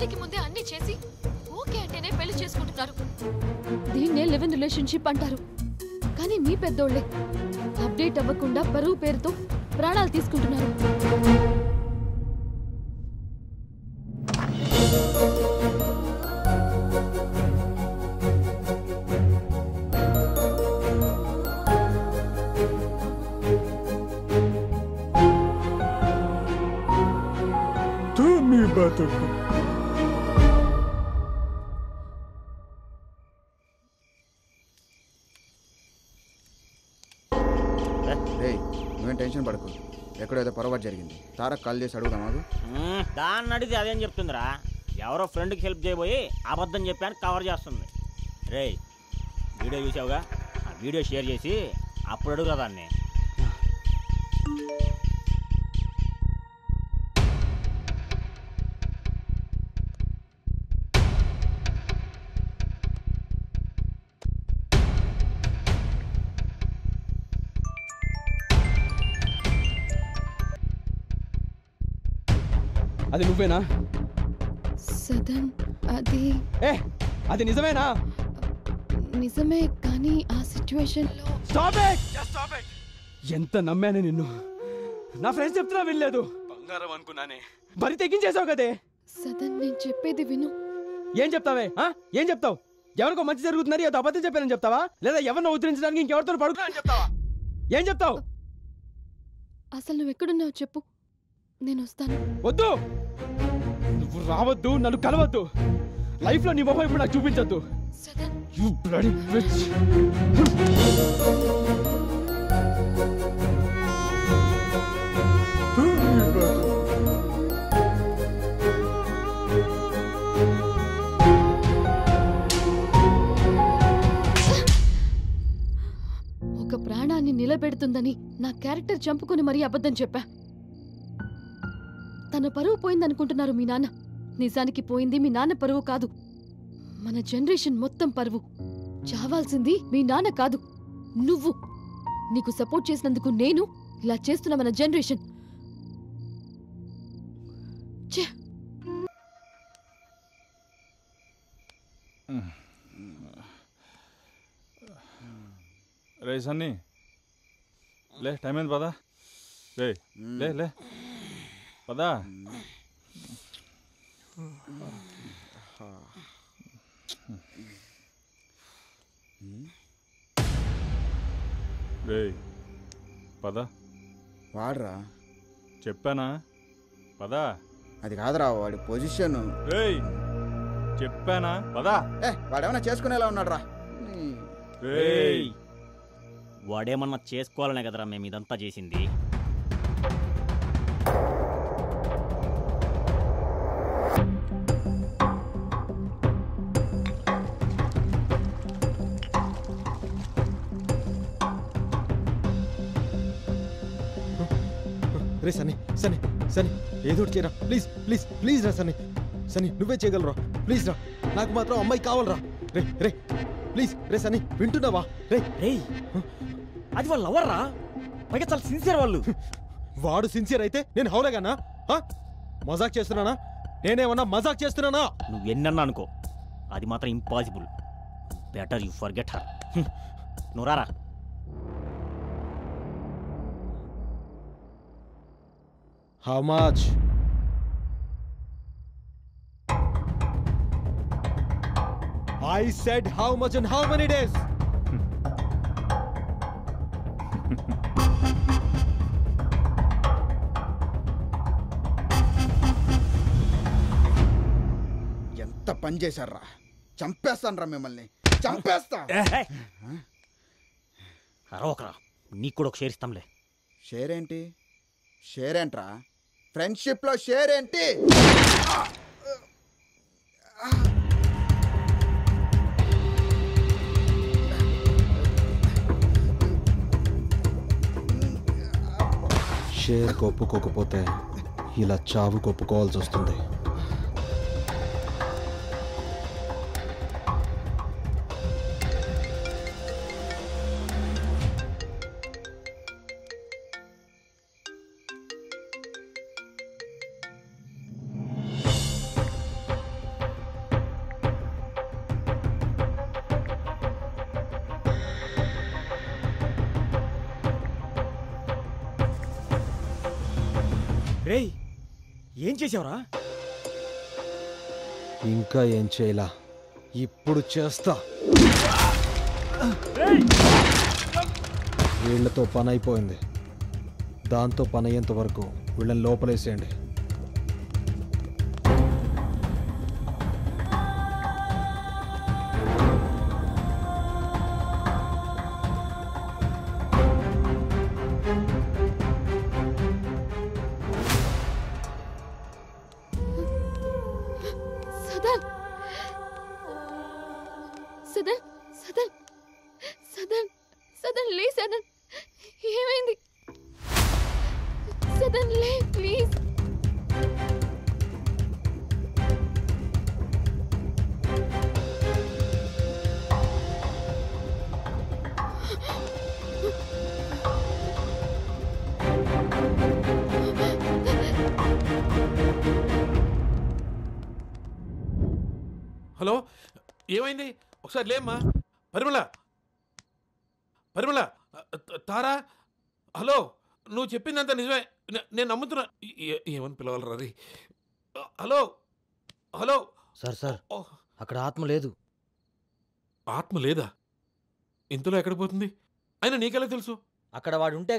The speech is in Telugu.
పెళ్లికి ముందే అన్ని చేసి ఓకే అంటేనే పెళ్లి చేసుకుంటున్నారు. దీన్నే లివ్ ఇన్ రిలేషన్షిప్ అంటారు. కానీ మీ పెద్దోళ్లే అప్డేట్ అవ్వకుండా పరువు పేరుతో ప్రాణాలు తీసుకుంటున్నారు. నువ్వేం టెన్షన్ పడకు. ఎక్కడైతే పొరపాటు జరిగింది తారక్ కాల్ చేసి అడుగుదామా? దాన్ని అడిగితే అదేం చెప్తుందిరా, ఎవరో ఫ్రెండ్కి హెల్ప్ చేయబోయి అబద్ధం చెప్పాను కవర్ చేస్తుంది. రే వీడియో చూసావుగా, ఆ వీడియో షేర్ చేసి అప్పుడు అడుగురా దాన్ని. అది నువ్వేనా? సదన్ అది నిజమేనా? నిజమే, కానీ ఆ సిచ్యువేషన్లో ఎంత నమ్మానే నిన్ను. నా ఫ్రెండ్స్ చెప్తున్నా వినలేదు. బంగారం అనుకున్నానే, మరి తెగించేసావు కదే. సదన్ నేను చెప్పేది విను. ఏం చెప్తావే? ఏం చెప్తావు? ఎవరికో మంచి జరుగుతుందని ఏదో అబద్ధం చెప్పానని చెప్తావా? లేదా ఎవరినో ఉద్ధరించడానికి ఇంకెవరితో పడుకున్నా అని చెప్తావా? ఏం చెప్తావు? అసలు నువ్వు ఎక్కడున్నావు చెప్పు, నేను వస్తాను. వద్దు, నువ్వు రావద్దు, నన్ను కలవద్దు. లైఫ్ లో నీ మొహం ఇప్పుడు నాకు చూపించద్దు. You bloody bitch. ఒక ప్రాణాన్ని నిలబెడుతుందని నా క్యారెక్టర్ చంపుకొని మరీ అబద్ధం చెప్పా. తన పరువు పోయిందనుకుంటున్నారు మీ నాన్న. నిజానికి పోయింది మీ నాన్న పరువు కాదు, మన జనరేషన్ మొత్తం పరువు. చావాల్సింది మీ నాన్న కాదు, నువ్వు. నీకు సపోర్ట్ చేసినందుకు నేను, ఇలా చేస్తున్న మన జనరేషన్. రే సన్నీ, లే టైం అయింది పదా. రే లే లే పదా. రే పదా. వాడరా చెప్పానా పదా. అది కాదురా వాడి పొజిషన్. రేయ్ చెప్పానా పదా. వాడేమన్నా చేసుకునేలా ఉన్నాడు రా. వాడేమన్నా చేసుకోవాలనే కదరా మేము ఇదంతా చేసింది. రే సన్నీ, సన్నీ, సన్నీ ఏదో ఒకటి చేయరా ప్లీజ్, ప్లీజ్, ప్లీజ్ రా సన్నీ. సన్నీ నువ్వే చేయగలరా ప్లీజ్ రా. నాకు మాత్రం అమ్మాయి కావాలరా. రే రే ప్లీజ్ రే సన్నీ, వింటున్నావా? రే రే అది వాళ్ళు ఎవర్రా? పైగా చాలా సిన్సియర్ వాళ్ళు. వాడు సిన్సియర్ అయితే నేను హౌలగానా? మజాక్ చేస్తున్నానా? నేనేమన్నా మజాక్ చేస్తున్నానా? నువ్వు ఎన్నన్నా అనుకో, అది మాత్రం impossible. Better you forget her. నువ్వు రారా. How much? I said how much and how many days? ఎంత పని చేశారా? చంపేస్తాను రా మిమ్మల్ని, చంపేస్తా. అరవకరా, నీకు కూడా ఒక షేర్ ఇస్తాంలే. షేర్ ఏంటి? షేర్ ఏంట్రా? ఫ్రెండ్షిప్ లో షేర్ ఏంటి? షేర్ ఒప్పుకోకపోతే ఇలా చావు ఒప్పుకోవాల్సి వస్తుంది. రేయ్ ఏం చేసావురా? ఇంకా ఏం చేయలా, ఇప్పుడు చేస్తా. వీళ్ళతో పని అయిపోయింది. దాంతో పని అయ్యేంత వరకు వీళ్ళని లోపలేసేయండి. సదన్ సదన్ సదన్ సదన్ సదన్ లే సదన్, ఏమైంది? సదన్ లే ప్లీజ్. హలో, ఏమైంది? ఒకసారి లేమ్మా. పరిమళ, పరిమళ, తారా, హలో, నువ్వు చెప్పిందంత నిజమే, నేను నమ్ముతున్నా. ఏమని పిలవాలరా రీ? Hello hello. సార్ అక్కడ ఆత్మ లేదు. ఆత్మ లేదా? ఇంతలో ఎక్కడ పోతుంది? అయినా నీకెలా తెలుసు? అక్కడ వాడు ఉంటే